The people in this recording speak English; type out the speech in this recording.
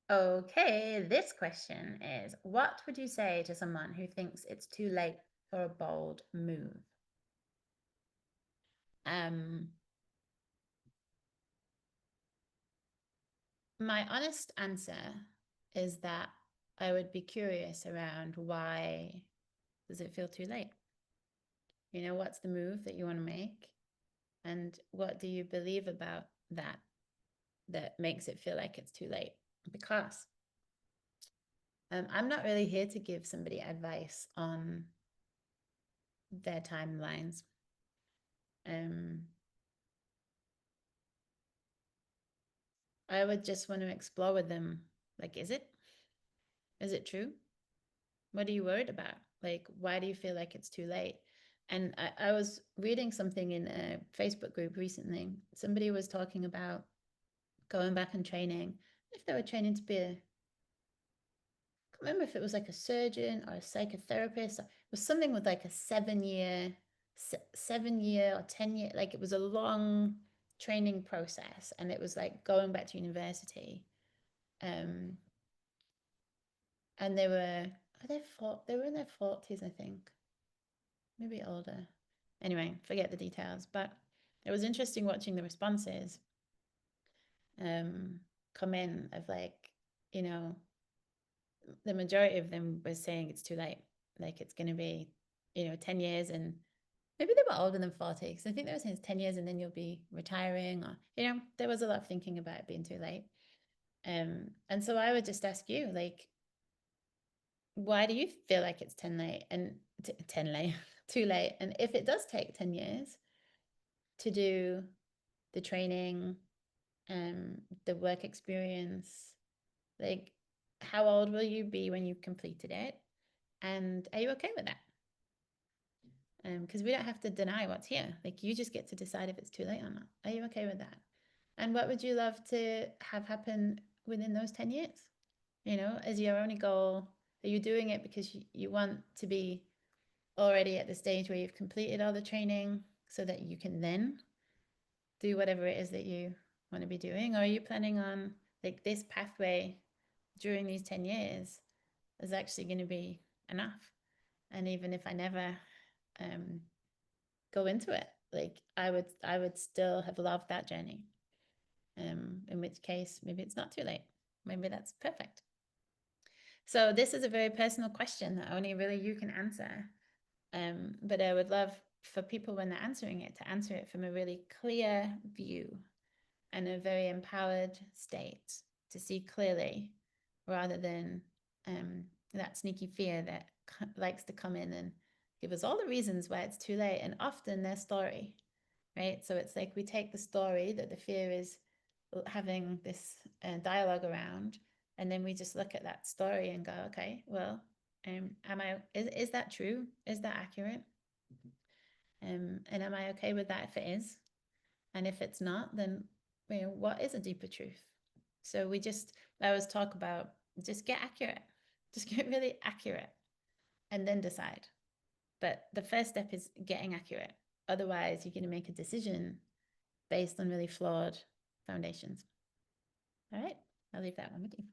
Okay, this question is, what would you say to someone who thinks it's too late for a bold move? Um, my honest answer is that I would be curious around why does it feel too late? You know, what's the move that you want to make? And what do you believe about that that makes it feel like it's too late? Because I'm not really here to give somebody advice on their timelines. Um, I would just want to explore with them, like, is it? Is it true? What are you worried about? Like, why do you feel like it's too late? And I was reading something in a Facebook group recently. Somebody was talking about going back and training. If they were training to be a, I can't remember if it was like a surgeon or a psychotherapist. It was something with like a 7 year, 7 year or 10 year. Like it was a long training process, and it was like going back to university. Um, and they were they were in their 40s, I think, maybe older. Anyway, forget the details, but it was interesting watching the responses um come in of like, you know, the majority of them was saying it's too late. Like it's going to be, 10 years, and maybe they were older than 40 because I think they were saying it's 10 years and then you'll be retiring, or, there was a lot of thinking about it being too late. And so I would just ask you, like, why do you feel like it's 10 late and 10 late, too late? And if it does take 10 years to do the training, the work experience, like, how old will you be when you've completed it? And are you okay with that? Because we don't have to deny what's here. Like, you just get to decide if it's too late or not. Are you okay with that? And what would you love to have happen within those 10 years? As your only goal, are you doing it because you want to be already at the stage where you've completed all the training so that you can then do whatever it is that you want to be doing? Or are you planning on, like, this pathway during these 10 years is actually going to be enough? And even if I never um, go into it, like, I would still have loved that journey. In which case, maybe it's not too late. Maybe that's perfect. So this is a very personal question that only really you can answer. But I would love for people, when they're answering it, to answer it from a really clear view and a very empowered state, to see clearly, rather than that sneaky fear that likes to come in and give us all the reasons why it's too late, and often their story, right? So it's like we take the story that the fear is having this dialogue around, and then we just look at that story and go, okay, well, is that true? Is that accurate? And am I okay with that if it is? And if it's not, then what is a deeper truth? So I always talk about, just get accurate, just get really accurate, and then decide. But the first step is getting accurate. Otherwise, you're going to make a decision based on really flawed foundations. All right, I'll leave that one with you.